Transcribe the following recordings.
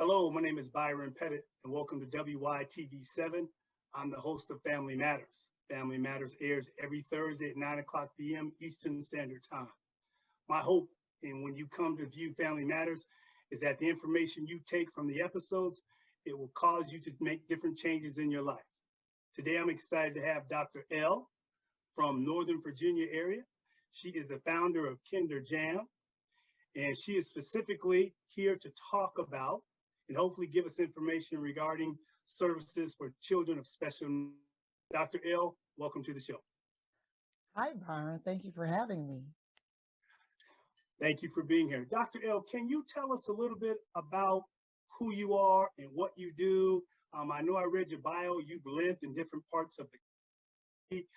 Hello, my name is Byron Pettit, and welcome to WYTV7. I'm the host of Family Matters. Family Matters airs every Thursday at 9 o'clock p.m. Eastern Standard Time. My hope, and when you come to view Family Matters, is that the information you take from the episodes, it will cause you to make different changes in your life. Today, I'm excited to have Dr. L from Northern Virginia area. She is the founder of Kinder Jam, and she is specifically here to talk about and hopefully give us information regarding services for children of special needs. Dr. L, welcome to the show. Hi, Byron. Thank you for having me. Thank you for being here. Dr. L, can you tell us a little bit about who you are and what you do? I know I read your bio, you've lived in different parts of the country.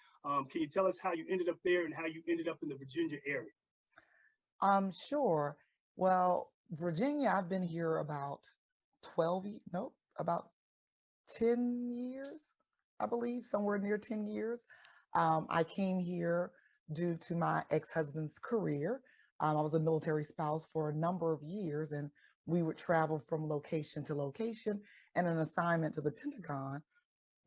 Can you tell us how you ended up there and how you ended up in the Virginia area? Sure. Well, Virginia, I've been here about 12, nope, about 10 years, I believe, somewhere near 10 years. I came here due to my ex-husband's career. I was a military spouse for a number of years, and we would travel from location to location, and an assignment to the Pentagon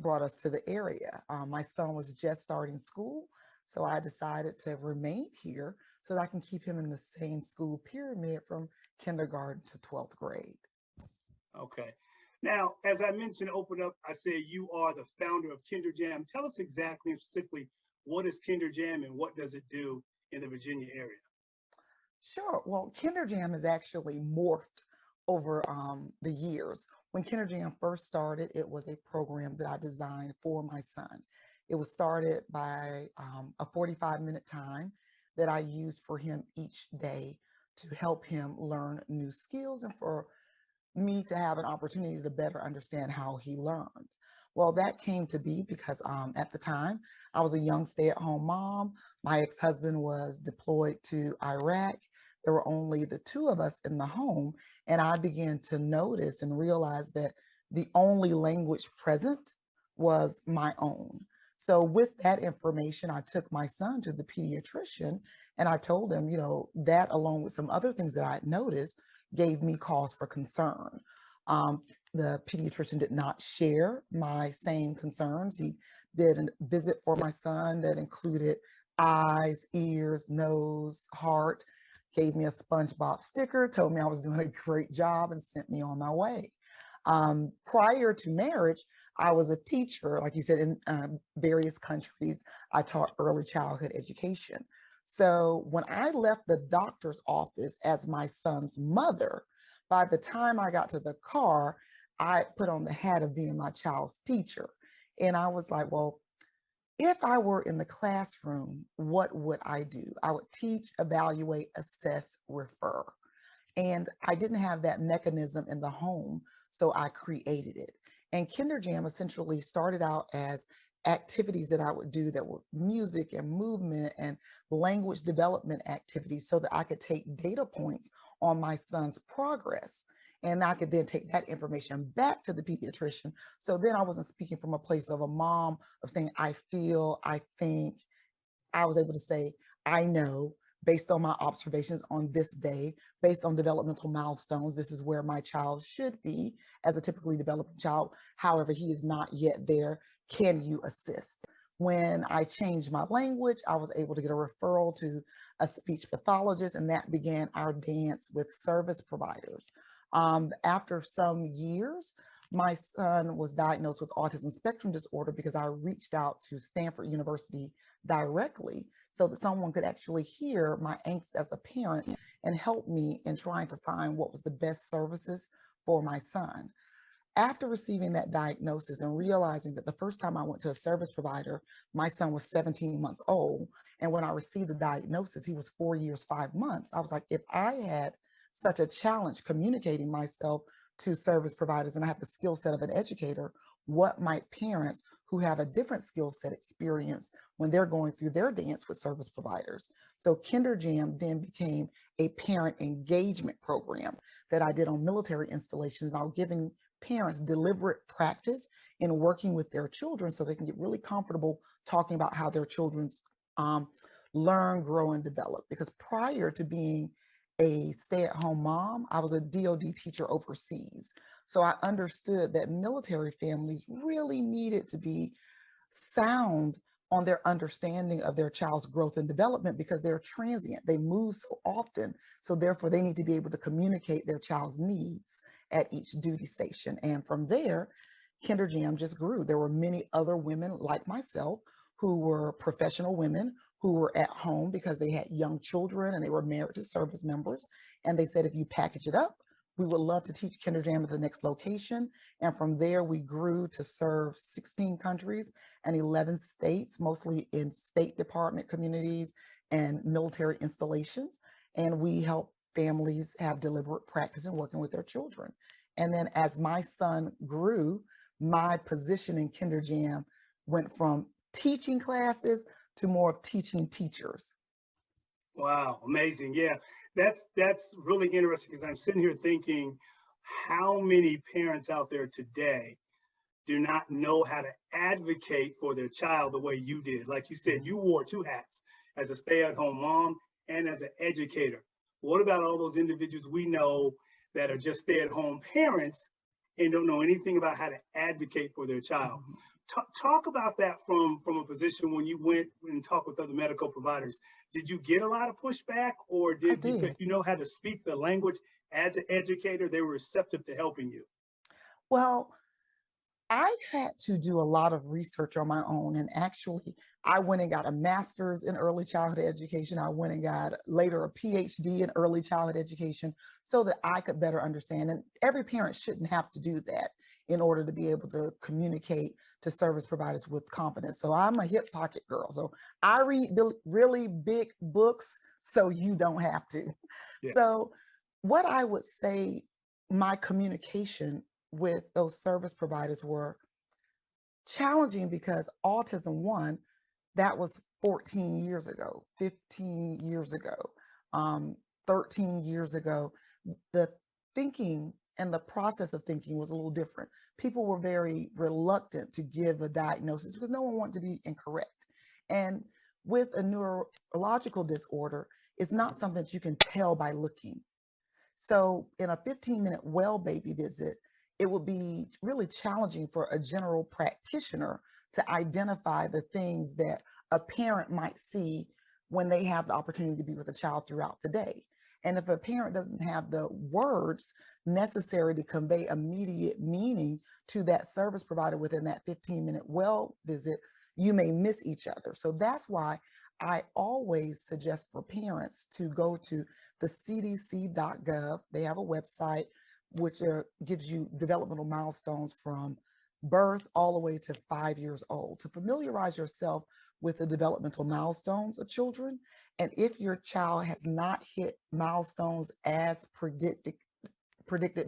brought us to the area. My son was just starting school, so I decided to remain here so that I can keep him in the same school pyramid from kindergarten to 12th grade. Okay. Now, as I mentioned, open up, I say you are the founder of Kinder Jam. Tell us exactly and specifically what is Kinder Jam and what does it do in the Virginia area? Sure. Well, Kinder Jam has actually morphed over the years. When Kinder Jam first started, it was a program that I designed for my son. It was started by a 45-minute time that I used for him each day to help him learn new skills and for me to have an opportunity to better understand how he learned. Well, that came to be because at the time I was a young stay-at-home mom. My ex-husband was deployed to Iraq. There were only the two of us in the home, and I began to notice and realize that the only language present was my own. So with that information, I took my son to the pediatrician and I told him, that along with some other things that I had noticed gave me cause for concern. Um, the pediatrician did not share my same concerns. He did a visit for my son that included eyes, ears, nose, heart, gave me a SpongeBob sticker, told me I was doing a great job, and sent me on my way. Prior to marriage, I was a teacher, like you said, in various countries. I taught early childhood education. So when I left the doctor's office as my son's mother, by the time I got to the car, I put on the hat of being my child's teacher. And I was like, well, if I were in the classroom, what would I do? I would teach, evaluate, assess, refer. And I didn't have that mechanism in the home, so I created it. And Kinder Jam essentially started out as activities that I would do that were music and movement and language development activities so that I could take data points on my son's progress. And I could then take that information back to the pediatrician. So then I wasn't speaking from a place of a mom of saying, I feel, I think. I was able to say, I know based on my observations on this day, based on developmental milestones, this is where my child should be as a typically developing child. However, he is not yet there. Can you assist? When I changed my language, I was able to get a referral to a speech pathologist, and that began our dance with service providers. After some years, my son was diagnosed with autism spectrum disorder because I reached out to Stanford University directly so that someone could actually hear my angst as a parent and help me in trying to find what was the best services for my son. After receiving that diagnosis and realizing that the first time I went to a service provider, my son was 17 months old. And when I received the diagnosis, he was 4 years, 5 months. I was like, if I had such a challenge communicating myself to service providers and I have the skill set of an educator, what might parents who have a different skill set experience when they're going through their dance with service providers? So Kinder Jam then became a parent engagement program that I did on military installations, and I was giving parents deliberate practice in working with their children so they can get really comfortable talking about how their children's learn, grow, and develop. Because prior to being a stay-at-home mom. I was a DoD teacher overseas. So I understood that military families really needed to be sound on their understanding of their child's growth and development because they're transient. They move so often. So therefore, they need to be able to communicate their child's needs at each duty station. And from there, Kinder Jam just grew. There were many other women like myself who were professional women who were at home because they had young children and they were married to service members. And they said, if you package it up, we would love to teach Kinder Jam at the next location. And from there, we grew to serve 16 countries and 11 states, mostly in State Department communities and military installations. And we help families have deliberate practice in working with their children. And then as my son grew, my position in Kinder Jam went from teaching classes to more of teaching teachers. Wow, amazing. Yeah, that's really interesting because I'm sitting here thinking how many parents out there today do not know how to advocate for their child the way you did. Like you said, you wore two hats as a stay-at-home mom and as an educator. What about all those individuals we know that are just stay-at-home parents and don't know anything about how to advocate for their child? Talk about that from a position when you went and talked with other medical providers. Did you get a lot of pushback, or I because did. you know how to speak the language as an educator, they were receptive to helping you? Well, I had to do a lot of research on my own. And actually, I went and got a master's in early childhood education. I went and got later a PhD in early childhood education so that I could better understand. And every parent shouldn't have to do that in order to be able to communicate to service providers with confidence. So I'm a hip pocket girl. So I read really big books so you don't have to. Yeah. So, what I would say, my communication with those service providers were challenging because autism, one, that was 14 years ago, 15 years ago, 13 years ago. The thinking and the process of thinking was a little different. People were very reluctant to give a diagnosis because no one wanted to be incorrect. And with a neurological disorder, it's not something that you can tell by looking. So in a 15-minute well baby visit, it would be really challenging for a general practitioner to identify the things that a parent might see when they have the opportunity to be with a child throughout the day. And if a parent doesn't have the words necessary to convey immediate meaning to that service provider within that 15-minute well visit, you may miss each other. So that's why I always suggest for parents to go to the cdc.gov. They have a website which gives you developmental milestones from birth all the way to 5 years old to familiarize yourself with the developmental milestones of children. And if your child has not hit milestones as predicted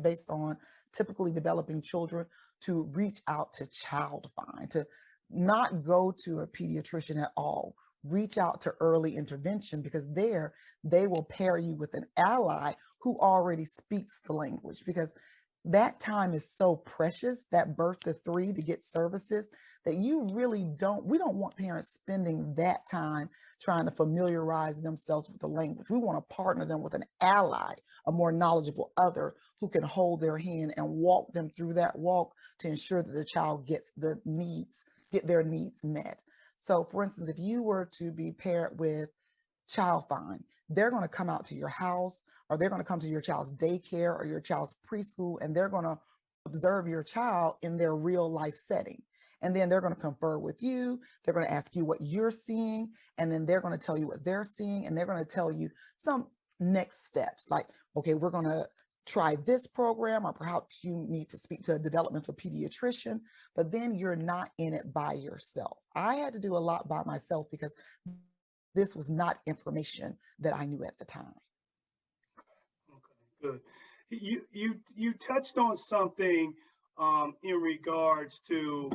based on typically developing children, to reach out to Child Find, to not go to a pediatrician at all. Reach out to early intervention because there they will pair you with an ally who already speaks the language, because that time is so precious, that birth to 3 to get services, that you really we don't want parents spending that time trying to familiarize themselves with the language. We want to partner them with an ally, a more knowledgeable other who can hold their hand and walk them through that walk to ensure that the child gets their needs met. So for instance, if you were to be paired with Child Find, they're going to come out to your house, or they're going to come to your child's daycare or your child's preschool, and they're going to observe your child in their real life setting. And then they're going to confer with you. They're going to ask you what you're seeing, and then they're going to tell you what they're seeing, and they're going to tell you some next steps, like, okay, we're going to try this program, or perhaps you need to speak to a developmental pediatrician, but then you're not in it by yourself. I had to do a lot by myself because this was not information that I knew at the time. Okay, good. You touched on something in regards to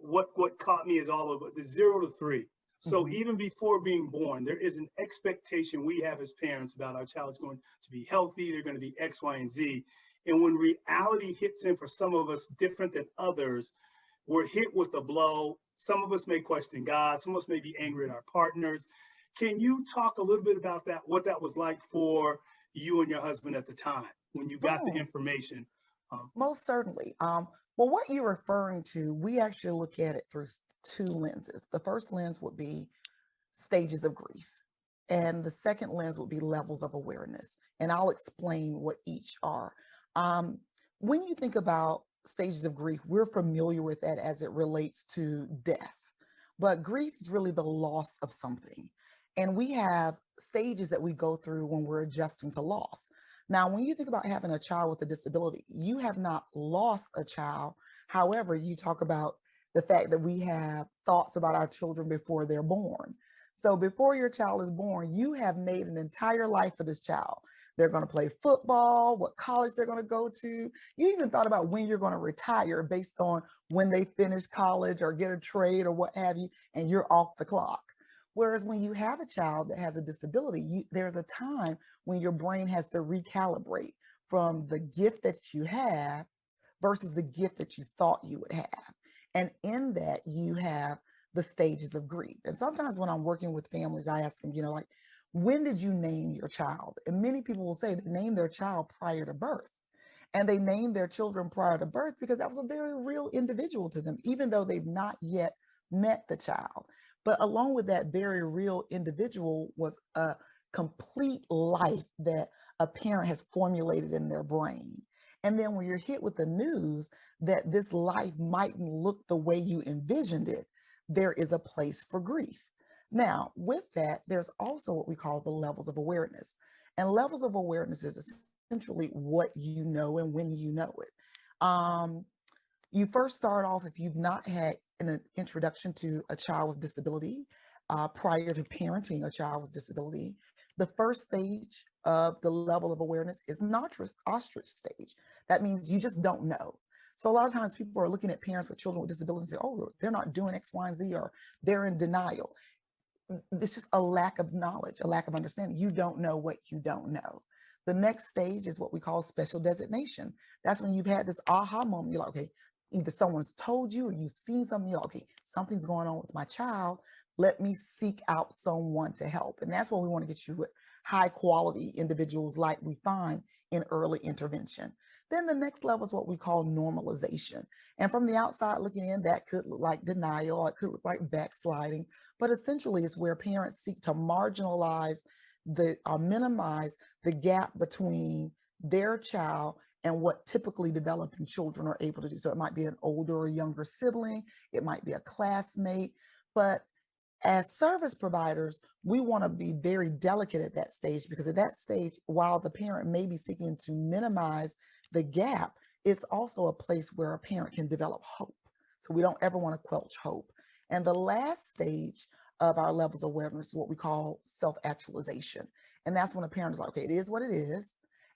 what caught me is all of it, the 0 to 3. So even before being born, there is an expectation we have as parents about our child's going to be healthy, they're going to be X, Y, and Z. And when reality hits in for some of us different than others, we're hit with a blow. Some of us may question God, some of us may be angry at our partners. Can you talk a little bit about that, what that was like for you and your husband at the time when you got the Oh, information? most certainly. Well, what you're referring to, we actually look at it through two lenses. The first lens would be stages of grief, and the second lens would be levels of awareness. And I'll explain what each are. Um, when you think about stages of grief, we're familiar with that as it relates to death. But grief is really the loss of something. And we have stages that we go through when we're adjusting to loss. Now, when you think about having a child with a disability, you have not lost a child. However, you talk about the fact that we have thoughts about our children before they're born. So before your child is born, you have made an entire life for this child. They're going to play football, what college they're going to go to. You even thought about when you're going to retire based on when they finish college or get a trade or what have you, and you're off the clock. Whereas when you have a child that has a disability, there's a time when your brain has to recalibrate from the gift that you have versus the gift that you thought you would have. And in that, you have the stages of grief. And sometimes when I'm working with families, I ask them, like, when did you name your child? And many people will say they named their child prior to birth. And they named their children prior to birth because that was a very real individual to them, even though they've not yet met the child. But along with that very real individual was a complete life that a parent has formulated in their brain. And then when you're hit with the news that this life mightn't look the way you envisioned it, there is a place for grief. Now, with that, there's also what we call the levels of awareness. And levels of awareness is essentially what you know and when you know it. You first start off, if you've not had an introduction to a child with disability prior to parenting a child with disability, the first stage of the level of awareness is an ostrich stage. That means you just don't know. So a lot of times people are looking at parents with children with disabilities and say, oh, they're not doing X, Y, and Z, or they're in denial. It's just a lack of knowledge, a lack of understanding. You don't know what you don't know. The next stage is what we call special designation. That's when you've had this aha moment. You're like, okay, either someone's told you or you've seen something. You're like, okay, something's going on with my child. Let me seek out someone to help. And that's what we want to get you with high quality individuals like we find in early intervention. Then the next level is what we call normalization. And from the outside looking in, that could look like denial, or it could look like backsliding, but essentially it's where parents seek to marginalize or minimize the gap between their child and what typically developing children are able to do. So it might be an older or younger sibling, it might be a classmate, but as service providers, we want to be very delicate at that stage, because at that stage, while the parent may be seeking to minimize the gap, it's also a place where a parent can develop hope. So we don't ever want to quelch hope. And the last stage of our levels of awareness is what we call self-actualization. And that's when a parent is like, okay, it is what it is.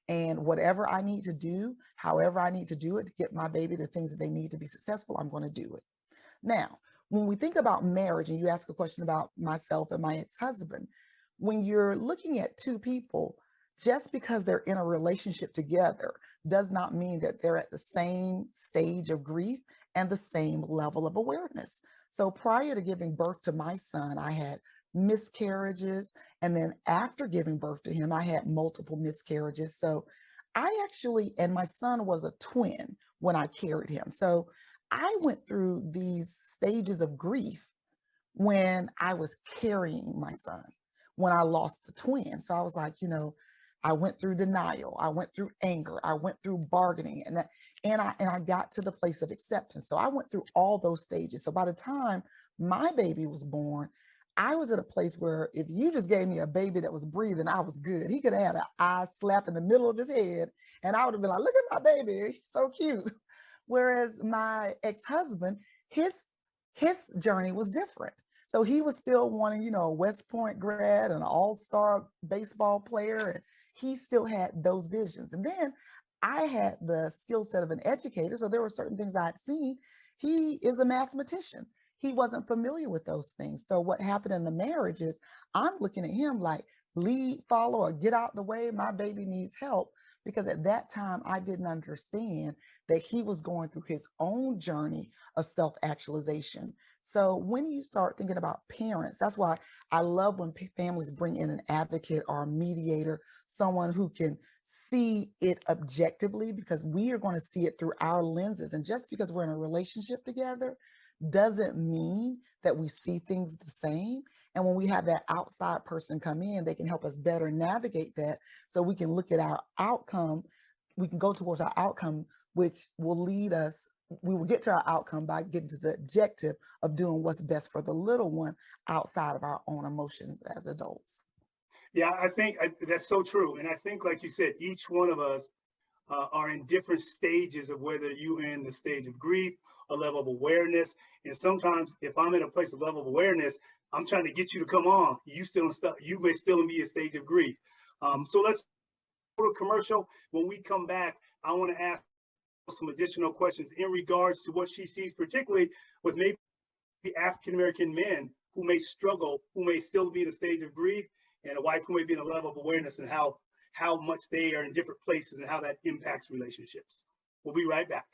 And whatever I need to do, however I need to do it to get my baby the things that they need to be successful, I'm going to do it. Now, when we think about marriage, and you ask a question about myself and my ex-husband, when you're looking at two people, just because they're in a relationship together does not mean that they're at the same stage of grief and the same level of awareness. So prior to giving birth to my son, I had miscarriages. And then after giving birth to him, I had multiple miscarriages. So and my son was a twin when I carried him. So I went through these stages of grief when I was carrying my son, when I lost the twin. So I was like, I went through denial, I went through anger, I went through bargaining, and I got to the place of acceptance. So I went through all those stages. So by the time my baby was born, I was at a place where if you just gave me a baby that was breathing, I was good. He could have had an eye slap in the middle of his head, and I would have been like, look at my baby, he's so cute. Whereas my ex-husband, his journey was different. So he was still wanting, a West Point grad, an all-star baseball player, and he still had those visions. And then I had the skill set of an educator, so there were certain things I'd seen. He is a mathematician. He wasn't familiar with those things. So what happened in the marriage is I'm looking at him like, lead, follow, or get out the way. My baby needs help. Because at that time, I didn't understand that he was going through his own journey of self-actualization. So when you start thinking about parents, that's why I love when families bring in an advocate or a mediator, someone who can see it objectively, because we are going to see it through our lenses. And just because we're in a relationship together doesn't mean that we see things the same. And when we have that outside person come in, they can help us better navigate that, so we can look at our outcome. We can go towards our outcome, which will lead us, we will get to our outcome by getting to the objective of doing what's best for the little one outside of our own emotions as adults. Yeah, I think that's so true. And I think, like you said, each one of us are in different stages of whether you're in the stage of grief, a level of awareness. And sometimes if I'm in a place of level of awareness, I'm trying to get you to come on. You may still be a stage of grief. So let's go to commercial. When we come back, I want to ask some additional questions in regards to what she sees, particularly with maybe African-American men who may struggle, who may still be in a stage of grief, and a wife who may be in a level of awareness, and how much they are in different places and how that impacts relationships. We'll be right back.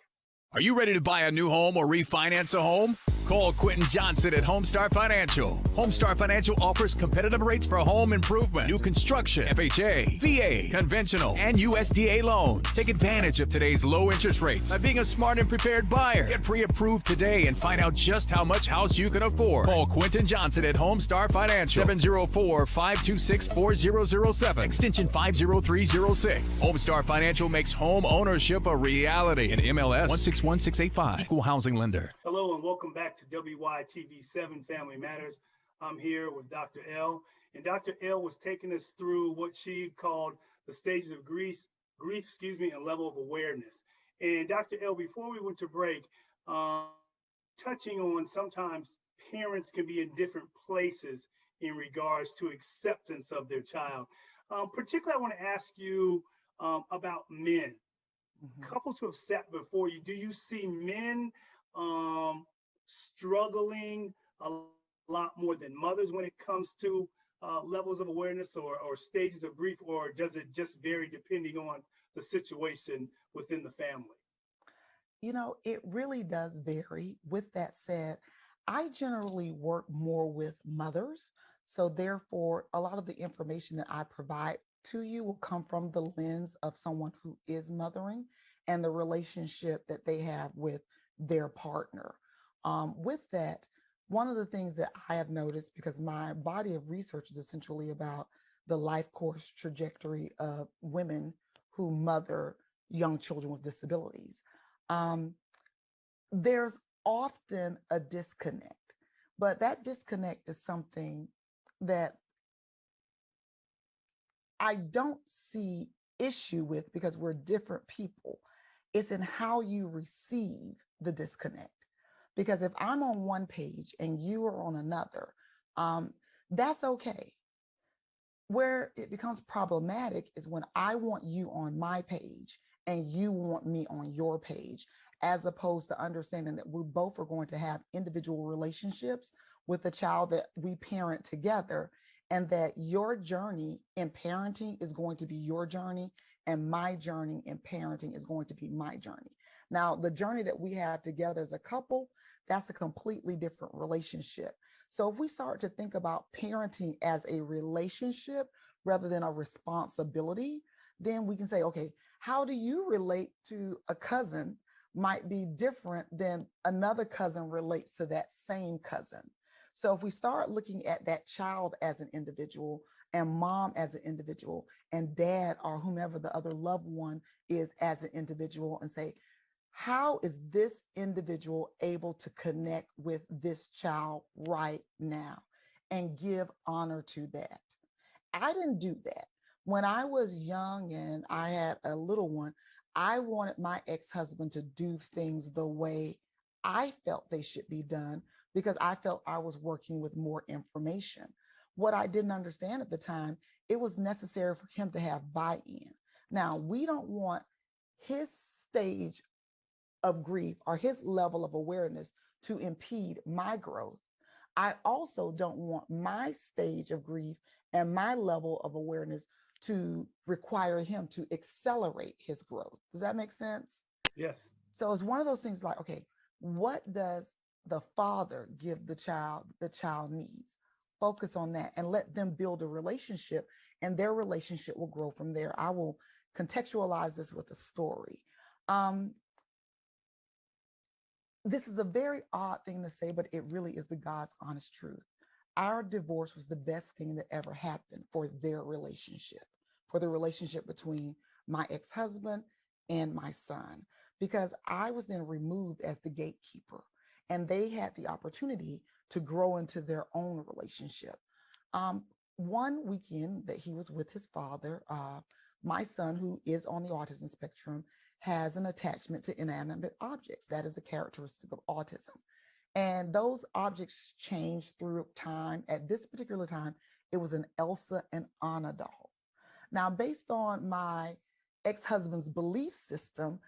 Are you ready to buy a new home or refinance a home? Call Quentin Johnson at Homestar Financial. Homestar Financial offers competitive rates for home improvement, new construction, FHA, VA, conventional, and USDA loans. Take advantage of today's low interest rates by being a smart and prepared buyer. Get pre-approved today and find out just how much house you can afford. Call Quentin Johnson at Homestar Financial, 704-526-4007, extension 50306. Homestar Financial makes home ownership a reality. In MLS 161685, equal housing lender. Hello and welcome back to WYTV7 Family Matters. I'm here with Dr. L. And Dr. L was taking us through what she called the stages of grief, and level of awareness. And Dr. L, before we went to break, touching on sometimes parents can be in different places in regards to acceptance of their child. Particularly, I want to ask you about men. Couples who have sat before you, do you see men struggling a lot more than mothers when it comes to levels of awareness or stages of grief, or does it just vary depending on the situation within the family? You know, it really does vary. With that said, I generally work more with mothers. So therefore, a lot of the information that I provide to you will come from the lens of someone who is mothering and the relationship that they have with their partner. With that, one of the things that I have noticed, because my body of research is essentially about the life course trajectory of women who mother young children with disabilities, there's often a disconnect, but that disconnect is something that I don't see issue with because we're different people. It's in how you receive the disconnect. Because if I'm on one page and you are on another, that's okay. Where it becomes problematic is when I want you on my page and you want me on your page, as opposed to understanding that we both are going to have individual relationships with the child that we parent together, and that your journey in parenting is going to be your journey and my journey in parenting is going to be my journey. Now, the journey that we have together as a couple, that's a completely different relationship. So if we start to think about parenting as a relationship rather than a responsibility, then we can say, okay, how do you relate to a cousin might be different than another cousin relates to that same cousin. So if we start looking at that child as an individual and mom as an individual and dad or whomever the other loved one is as an individual, and say, how is this individual able to connect with this child right now, and give honor to that? I didn't do that. When I was young and I had a little one, I wanted my ex-husband to do things the way I felt they should be done because I felt I was working with more information. What I didn't understand at the time, it was necessary for him to have buy-in. Now, we don't want his stage of grief or his level of awareness to impede my growth. I also don't want my stage of grief and my level of awareness to require him to accelerate his growth. Does that make sense? Yes. So it's one of those things like, okay, what does the father give the child needs. Focus on that and let them build a relationship, and their relationship will grow from there. I will contextualize this with a story. This is a very odd thing to say, but it really is the God's honest truth. Our divorce was the best thing that ever happened for their relationship, for the relationship between my ex-husband and my son, because I was then removed as the gatekeeper, and they had the opportunity to grow into their own relationship. One weekend that he was with his father, my son, who is on the autism spectrum, has an attachment to inanimate objects. That is a characteristic of autism. And those objects change through time. At this particular time, it was an Elsa and Anna doll. Now, based on my ex-husband's belief system,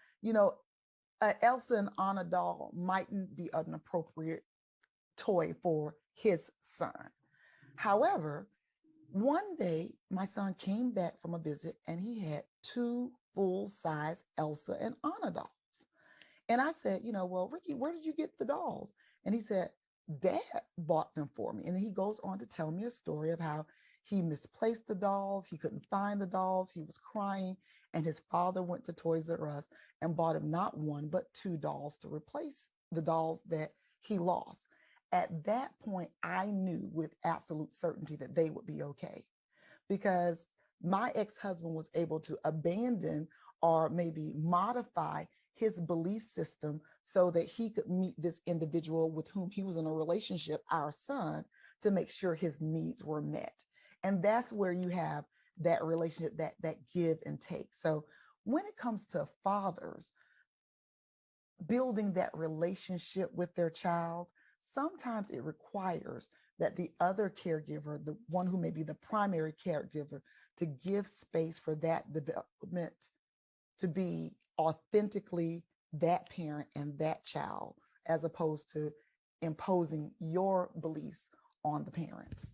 Elsa and Anna doll mightn't be an appropriate toy for his son. However, one day my son came back from a visit and he had 2 full-size Elsa and Anna dolls. And I said, well, Ricky, where did you get the dolls? And he said, Dad bought them for me. And then he goes on to tell me a story of how he misplaced the dolls. He couldn't find the dolls. He was crying. And his father went to Toys R Us and bought him not 1, but 2 dolls to replace the dolls that he lost. At that point, I knew with absolute certainty that they would be okay, because my ex-husband was able to abandon or maybe modify his belief system so that he could meet this individual with whom he was in a relationship, our son, to make sure his needs were met. And that's where you have that relationship, that give and take. So when it comes to fathers building that relationship with their child, sometimes it requires that the other caregiver, the one who may be the primary caregiver, to give space for that development to be authentically that parent and that child, as opposed to imposing your beliefs on the parent.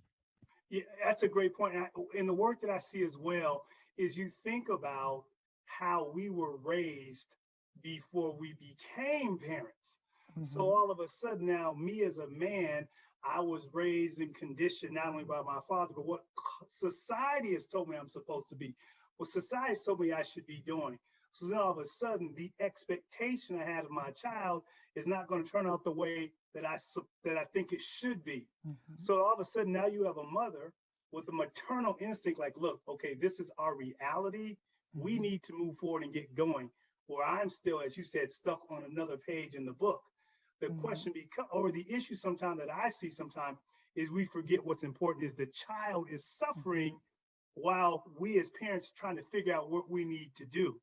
Yeah, that's a great point. And the work that I see as well is you think about how we were raised before we became parents. Mm-hmm. So all of a sudden now, me as a man, I was raised and conditioned not only by my father, but what society has told me I'm supposed to be, what society has told me I should be doing. So then all of a sudden, the expectation I had of my child is not going to turn out the way that I think it should be. Mm-hmm. So all of a sudden, now you have a mother with a maternal instinct, like, look, okay, this is our reality. Mm-hmm. We need to move forward and get going. Where I'm still, as you said, stuck on another page in the book. The mm-hmm. question or the issue sometimes that I see sometimes is we forget what's important is the child is suffering mm-hmm. while we as parents trying to figure out what we need to do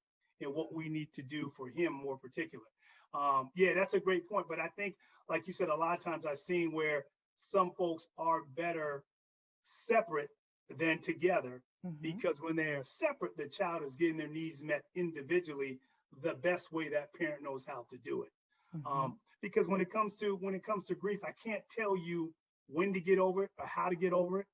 and what we need to do for him more particular. Yeah, that's a great point. But I think, like you said, a lot of times I've seen where some folks are better separate than together mm-hmm. because when they're separate, the child is getting their needs met individually the best way that parent knows how to do it. Mm-hmm. Because when it comes to grief, I can't tell you when to get over it or how to get over it.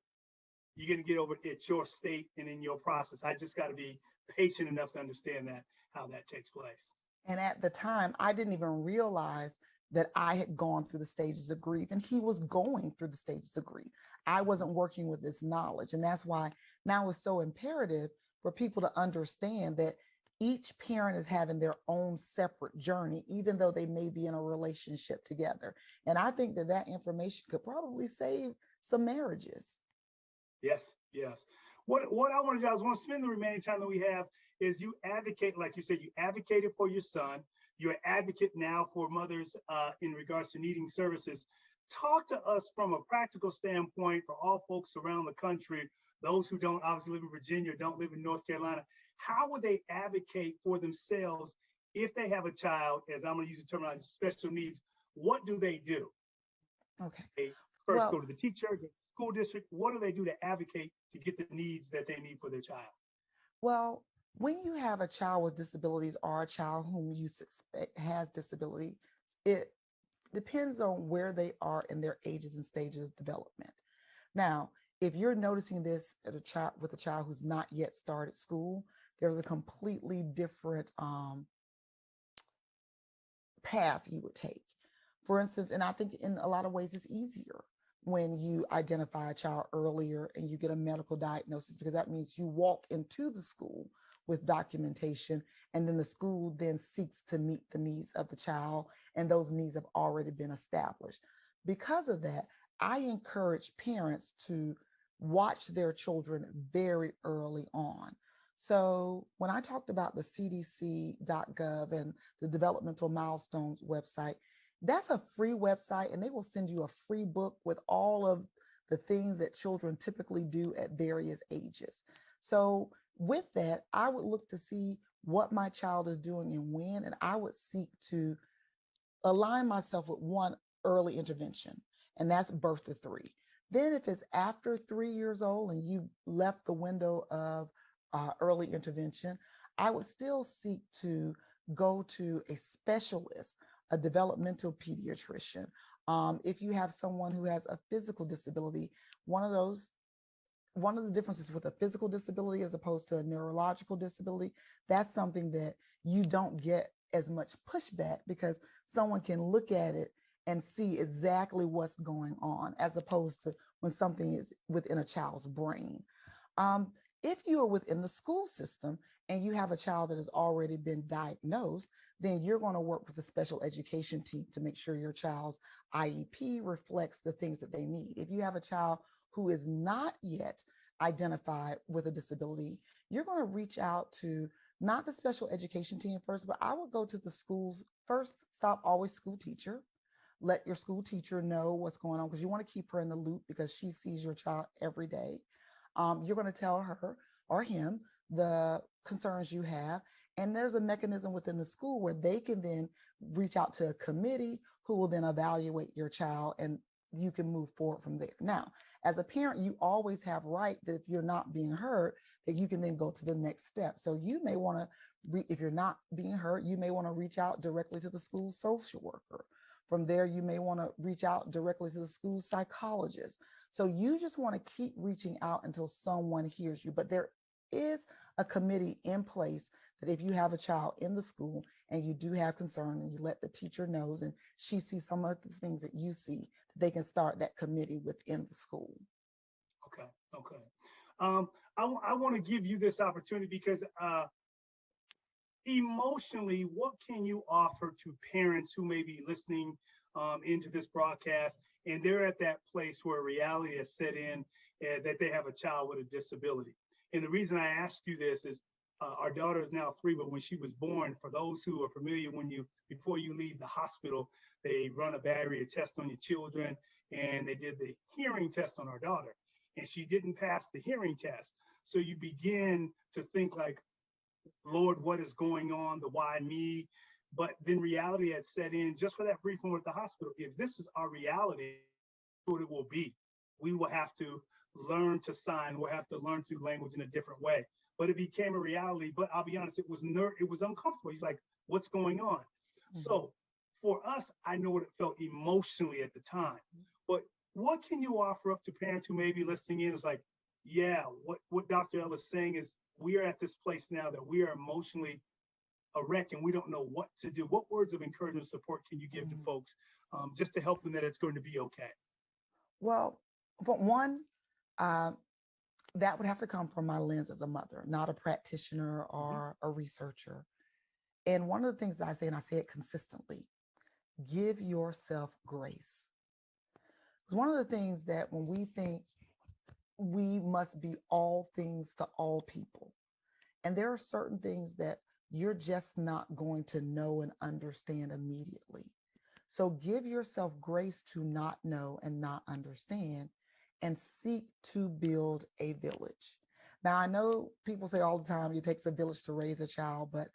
You're going to get over it at your state and in your process. I just got to be patient enough to understand how that takes place. And at the time, I didn't even realize that I had gone through the stages of grief, and he was going through the stages of grief. I wasn't working with this knowledge. And that's why now it's so imperative for people to understand that each parent is having their own separate journey, even though they may be in a relationship together. And I think that information could probably save some marriages. Yes. What I want to do, I want to spend the remaining time that we have is you advocate, like you said, you advocated for your son. You're an advocate now for mothers in regards to needing services. Talk to us from a practical standpoint for all folks around the country, those who don't obviously live in Virginia, don't live in North Carolina. How would they advocate for themselves if they have a child, as I'm going to use the terminology, special needs? What do they do? Okay. They first go to the teacher, the school district. What do they do to advocate to get the needs that they need for their child? Well, when you have a child with disabilities or a child whom you suspect has disability, it depends on where they are in their ages and stages of development. Now, if you're noticing this at with a child who's not yet started school, there's a completely different path you would take. For instance, and I think in a lot of ways it's easier when you identify a child earlier and you get a medical diagnosis, because that means you walk into the school with documentation, and then the school then seeks to meet the needs of the child, and those needs have already been established. Because of that, I encourage parents to watch their children very early on. So when I talked about the CDC.gov and the Developmental Milestones website, that's a free website, and they will send you a free book with all of the things that children typically do at various ages. So with that, I would look to see what my child is doing and when, and I would seek to align myself with one early intervention, and that's birth to 3. Then if it's after 3 years old and you've left the window of early intervention, I would still seek to go to a specialist, a developmental pediatrician. If you have someone who has a physical disability, one of the differences with a physical disability as opposed to a neurological disability, that's something that you don't get as much pushback, because someone can look at it and see exactly what's going on, as opposed to when something is within a child's brain. If you are within the school system and you have a child that has already been diagnosed, then you're going to work with the special education team to make sure your child's IEP reflects the things that they need. If you have a child who is not yet identified with a disability, you're going to reach out to not the special education team first, but I would go to the schools first. Stop always school teacher. Let your school teacher know what's going on, because you want to keep her in the loop, because she sees your child every day. You're going to tell her or him the concerns you have. And there's a mechanism within the school where they can then reach out to a committee who will then evaluate your child, and you can move forward from there. Now, as a parent, you always have right that if you're not being heard, that you can then go to the next step. So you may want to, if you're not being heard, you may want to reach out directly to the school social worker. From there, you may want to reach out directly to the school psychologist. So you just want to keep reaching out until someone hears you. But there is a committee in place that if you have a child in the school and you do have concern, and you let the teacher knows, and she sees some of the things that you see, they can start that committee within the school. Okay. I want to give you this opportunity because emotionally, what can you offer to parents who may be listening into this broadcast, and they're at that place where reality has set in, that they have a child with a disability? And the reason I ask you this is our daughter is now 3, but when she was born, for those who are familiar, before you leave the hospital, they run a barrier test on your children, and they did the hearing test on our daughter, and she didn't pass the hearing test. So you begin to think like, Lord, what is going on? The why me? But then reality had set in just for that brief moment at the hospital. If this is our reality, what it will be. We will have to learn to sign. We'll have to learn through language in a different way. But it became a reality. But I'll be honest, it was uncomfortable. He's like, what's going on? Mm-hmm. So for us, I know what it felt emotionally at the time. But what can you offer up to parents who may be listening in? Is like, yeah, what Dr. Ella is saying is, we are at this place now that we are emotionally a wreck and we don't know what to do. What words of encouragement and support can you give to folks just to help them that it's going to be okay? Well, for one, that would have to come from my lens as a mother, not a practitioner or a researcher. And one of the things that I say, and I say it consistently, give yourself grace. Because one of the things that when we think we must be all things to all people, and there are certain things that you're just not going to know and understand immediately. So give yourself grace to not know and not understand, and seek to build a village. Now, I know people say all the time, it takes a village to raise a child, but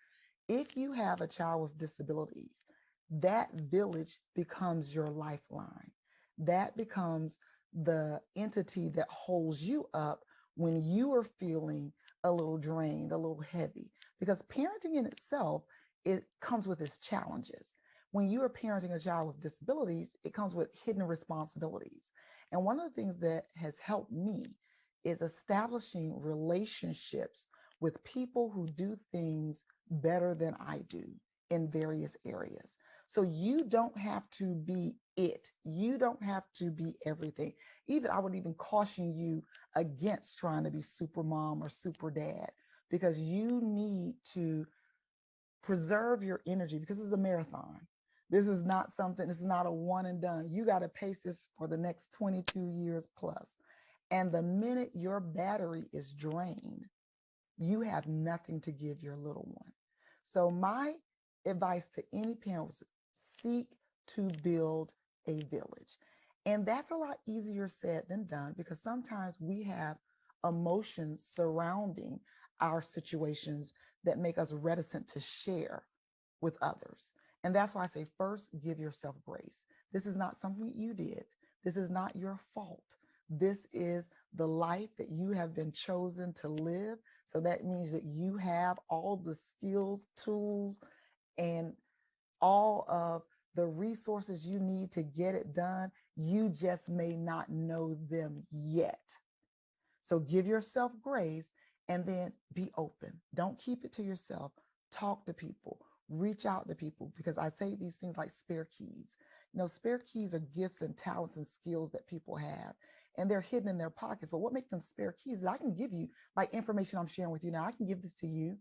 if you have a child with disabilities, that village becomes your lifeline. That becomes the entity that holds you up when you are feeling a little drained, a little heavy, because parenting in itself, it comes with its challenges. When you are parenting a child with disabilities, it comes with hidden responsibilities. And one of the things that has helped me is establishing relationships with people who do things better than I do in various areas. So you don't have to be it. You don't have to be everything. Even I would even caution you against trying to be super mom or super dad, because you need to preserve your energy, because it's a marathon. This is not something, this is not a one and done. You got to pace this for the next 22 years plus. And the minute your battery is drained, you have nothing to give your little one. So my advice to any parents: seek to build a village. And that's a lot easier said than done, because sometimes we have emotions surrounding our situations that make us reticent to share with others. And that's why I say, first, give yourself grace. This is not something you did. This is not your fault. This is the life that you have been chosen to live. So that means that you have all the skills, tools, and all of the resources you need to get it done. You just may not know them yet. So give yourself grace, and then be open. Don't keep it to yourself. Talk to people, reach out to people, because I say these things like spare keys. You know, spare keys are gifts and talents and skills that people have, and they're hidden in their pockets. But what makes them spare keys is I can give you, like information I'm sharing with you now, I can give this to you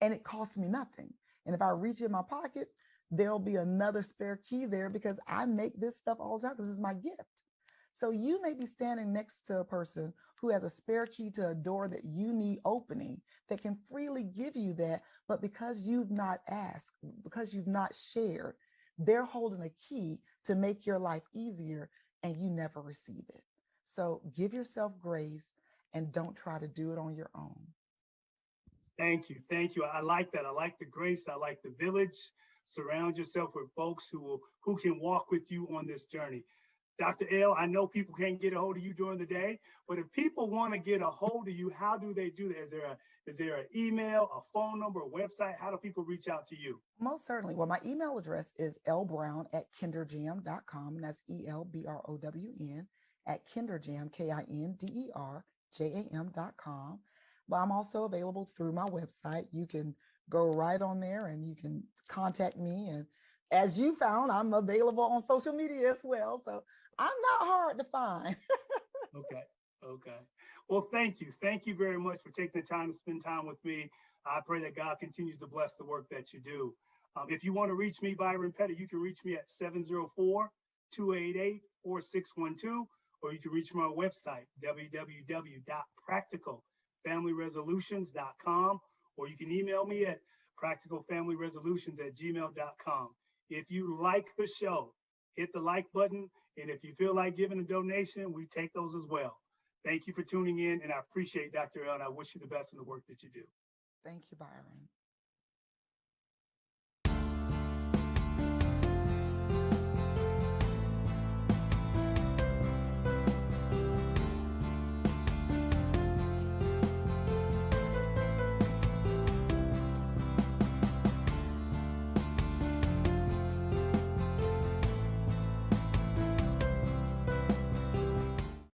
and it costs me nothing. And if I reach in my pocket, there'll be another spare key there, because I make this stuff all the time because it's my gift. So you may be standing next to a person who has a spare key to a door that you need opening, that can freely give you that, but because you've not asked, because you've not shared, they're holding a key to make your life easier, and you never receive it. So give yourself grace and don't try to do it on your own. Thank you. Thank you. I like that. I like the grace. I like the village. Surround yourself with folks who can walk with you on this journey. Dr. L, I know people can't get a hold of you during the day, but if people want to get a hold of you, how do they do that? Is there an email, a phone number, a website? How do people reach out to you? Most certainly. Well, my email address is lbrown@kinderjam.com, and that's ELBROWN @kinderjam, KINDERJAM.com. But I'm also available through my website. You can go right on there and you can contact me. And as you found, I'm available on social media as well. So I'm not hard to find. Okay. Okay. Well, thank you. Thank you very much for taking the time to spend time with me. I pray that God continues to bless the work that you do. If you want to reach me, Byron Pettit, you can reach me at 704-288-4612, or you can reach my website, www.practicalfamilyresolutions.com, or you can email me at practicalfamilyresolutions@gmail.com. If you like the show, hit the like button. And if you feel like giving a donation, we take those as well. Thank you for tuning in, and I appreciate Dr. L, and I wish you the best in the work that you do. Thank you, Byron.